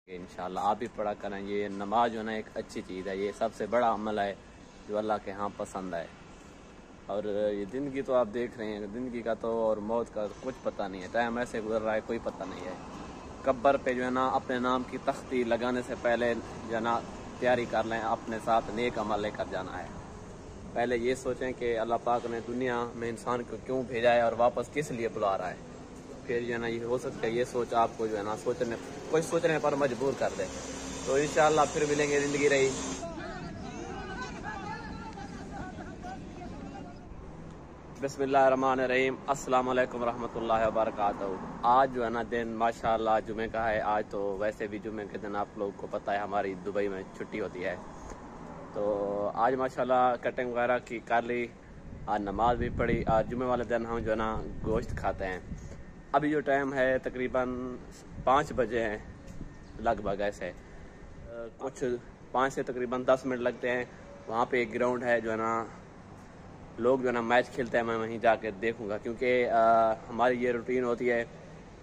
इंशाल्लाह आप भी पढ़ा करें। ये नमाज जो है ना एक अच्छी चीज़ है, ये सबसे बड़ा अमल है जो अल्लाह के यहाँ पसंद है। और ये ज़िंदगी तो आप देख रहे हैं, ज़िंदगी का तो और मौत का कुछ पता नहीं है, टाइम ऐसे गुजर रहा है कोई पता नहीं है। कब्र पे जो है ना अपने नाम की तख्ती लगाने से पहले जो है ना तैयारी कर लें, अपने साथ नेक अमल लेकर जाना है। पहले ये सोचें कि अल्लाह पाक ने दुनिया में इंसान को क्यों भेजा है और वापस किस लिए बुला रहा है। फिर जो है ना ये हो सकता है ये सोच आपको जो है ना सोचने पर मजबूर कर दे। तो इंशाअल्लाह फिर मिलेंगे, ज़िंदगी रही। बिस्मिल्लाहिर्रहमानिर्रहीम, अस्सलाम वालेकुम रहमतुल्लाहि व बरकातहू। आज जो है ना दिन माशाअल्लाह जुमे का है। आज तो वैसे भी जुमे के दिन आप लोगों को पता है हमारी दुबई में छुट्टी होती है, तो आज माशाअल्लाह कटिंग वगैरह की कर ली, आज नमाज भी पढ़ी। आज जुमे वाले दिन हम जो है ना गोश्त खाते हैं। अभी जो टाइम है तकरीबन 5 बजे हैं लगभग, ऐसे कुछ 5 से तकरीबन 10 मिनट लगते हैं। वहाँ पे एक ग्राउंड है जो है ना लोग जो है ना मैच खेलते हैं, मैं वहीं जाकर देखूंगा, क्योंकि हमारी ये रूटीन होती है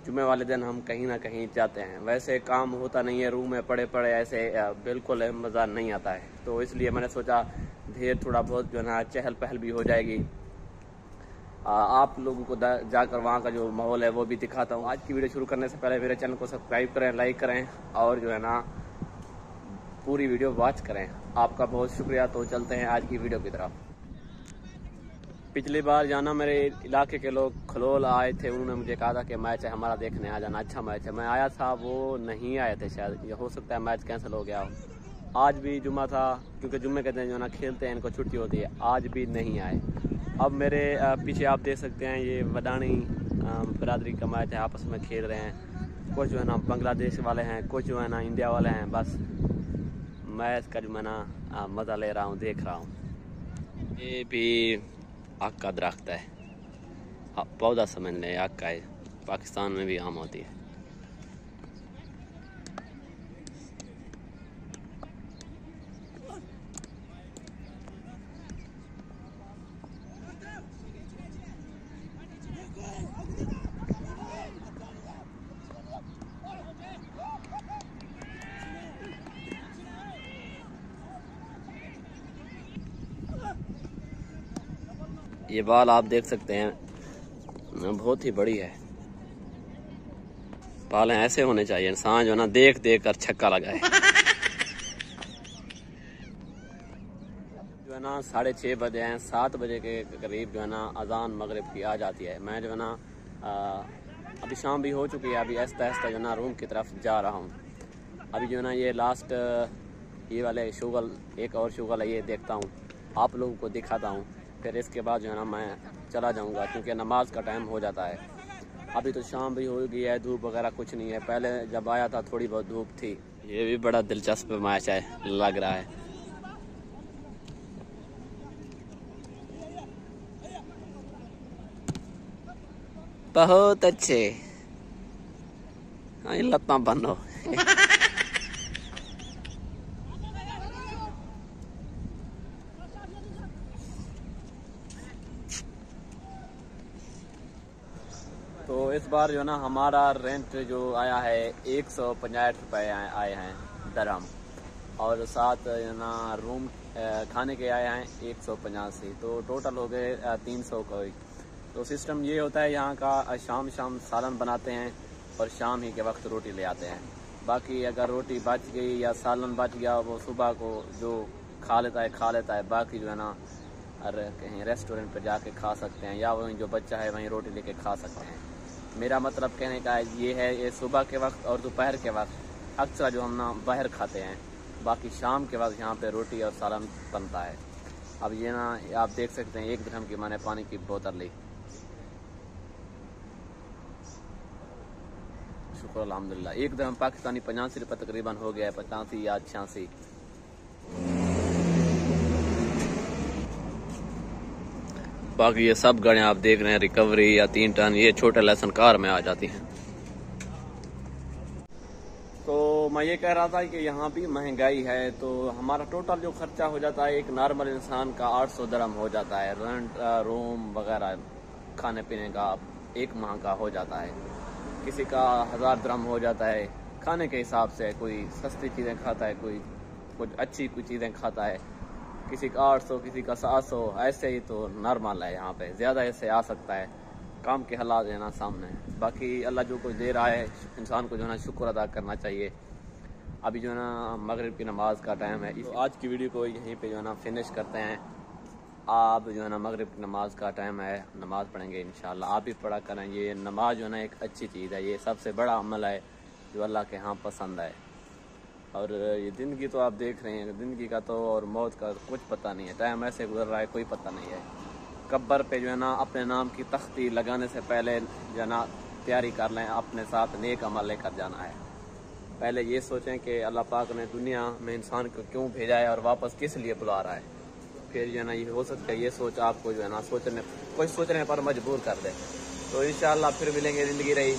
जुमे वाले दिन हम कहीं ना कहीं जाते हैं। वैसे काम होता नहीं है, रूम में पड़े पड़े ऐसे बिल्कुल मज़ा नहीं आता है, तो इसलिए मैंने सोचा ढेर थोड़ा बहुत जो है ना चहल पहल भी हो जाएगी। आप लोगों को जाकर वहाँ का जो माहौल है वो भी दिखाता हूँ। आज की वीडियो शुरू करने से पहले मेरे चैनल को सब्सक्राइब करें, लाइक करें और जो है ना पूरी वीडियो वॉच करें। आपका बहुत शुक्रिया। तो चलते हैं आज की वीडियो की तरफ। पिछली बार जाना मेरे इलाके के लोग खलोल आए थे, उन्होंने मुझे कहा था कि मैच है हमारा, देखने आ जाना, अच्छा मैच है। मैं आया था, वो नहीं आए थे, शायद ये हो सकता है मैच कैंसिल हो गया हो। आज भी जुम्मा था, क्योंकि जुम्मे के दिन जो है ना खेलते हैं, इनको छुट्टी होती है, आज भी नहीं आए। अब मेरे पीछे आप देख सकते हैं ये वडानी बरादरी का मैच है, आपस में खेल रहे हैं। कुछ जो है ना बांग्लादेश वाले हैं, कुछ जो है ना इंडिया वाले हैं। बस मैच का जो है ना मज़ा ले रहा हूँ, देख रहा हूँ। ये भी आक का दरख्त है, पौधा समझ लें, आक का है, पाकिस्तान में भी आम होती है। ये बाल आप देख सकते हैं, बहुत ही बड़ी है। बालें ऐसे होने चाहिए, इंसान जो है ना देख देख कर छक्का लगाए। जो है ना 6:30 बजे हैं, 7 बजे के करीब जो है ना अजान मगरिब की आ जाती है। मैं जो है ना अभी शाम भी हो चुकी है, अभी आहिस्ता आहिस्ता जो है ना रूम की तरफ जा रहा हूँ। अभी जो है ना ये लास्ट ये वाले शुगल, एक और शुगल है, ये देखता हूँ, आप लोगों को दिखाता हूँ। फिर इसके बाद जो है ना मैं चला जाऊंगा, क्योंकि नमाज का टाइम हो जाता है। अभी तो शाम भी हो गई है, धूप वगैरह कुछ नहीं है। पहले जब आया था थोड़ी बहुत धूप थी। ये भी बड़ा दिलचस्प मैच है, लग रहा है। बहुत अच्छे, हाँ लत्ता बनो। तो इस बार जो है ना हमारा रेंट जो आया है 150 रुपये आए हैं दरहम, और साथ जो ना रूम खाने के आए हैं 185, तो टोटल हो गए 300 का। तो सिस्टम ये होता है यहाँ का, शाम सालन बनाते हैं और शाम ही के वक्त रोटी ले आते हैं। बाकी अगर रोटी बच गई या सालन बच गया, वो सुबह को जो खा लेता है। बाकी जो है ना कहीं रेस्टोरेंट पर जाके खा सकते हैं, या वहीं जो बच्चा है वहीं रोटी लेके खा सकते हैं। मेरा मतलब कहने का ये है, ये सुबह के वक्त और दोपहर के वक्त अक्सर जो हम ना बाहर खाते हैं, बाकी शाम के वक्त यहाँ पे रोटी और सालन बनता है। अब ये ना आप देख सकते हैं 1 दिरहम की मैंने पानी की बोतल ली। शुक्र अल्हम्दुलिल्लाह। 1 दिरहम पाकिस्तानी 85 रुपये तकरीबन हो गया है, 85 या 86। बाकी ये सब गाड़ियाँ आप देख रहे हैं रिकवरी या 3 टन, ये छोटे लेसन कार में आ जाती हैं। तो मैं ये कह रहा था कि यहाँ भी महंगाई है, तो हमारा टोटल जो खर्चा हो जाता है एक नॉर्मल इंसान का 800 दिरहम हो जाता है। रेंट, रूम वगैरह, खाने पीने का 1 माह का हो जाता है। किसी का 1000 दिरहम हो जाता है खाने के हिसाब से है, कोई सस्ती चीज़ें खाता है, कोई कुछ अच्छी कुछ चीज़ें खाता है, किसी का 800 किसी का 700, ऐसे ही तो नॉर्मल है। यहाँ पे ज़्यादा ऐसे आ सकता है, काम के हालात है ना सामने। बाकी अल्लाह जो कुछ दे रहा है इंसान को जो है ना शुक्र अदा करना चाहिए। अभी जो है ना मगरिब की नमाज का टाइम है, तो आज की वीडियो को यहीं पे जो है ना फिनिश करते हैं। आप जो है ना मगरिब की नमाज का टाइम है, नमाज़ पढ़ेंगे इंशाल्लाह। आप भी पढ़ा करें, ये नमाज जो है ना एक अच्छी चीज़ है, ये सबसे बड़ा अमल है जो अल्लाह के यहाँ पसंद है। और ये ज़िंदगी तो आप देख रहे हैं, ज़िंदगी का तो और मौत का कुछ पता नहीं है, टाइम ऐसे गुजर रहा है कोई पता नहीं है। कब्र पे जो है ना अपने नाम की तख्ती लगाने से पहले जो है ना तैयारी कर लें, अपने साथ नेक अमल लेकर जाना है। पहले ये सोचें कि अल्लाह पाक ने दुनिया में इंसान को क्यों भेजा है और वापस किस लिए बुला रहा है। फिर जो है ना ये हो सकता है ये सोच आपको जो है ना सोचने पर मजबूर कर दे। तो इंशाअल्लाह फिर मिलेंगे, ज़िंदगी रही।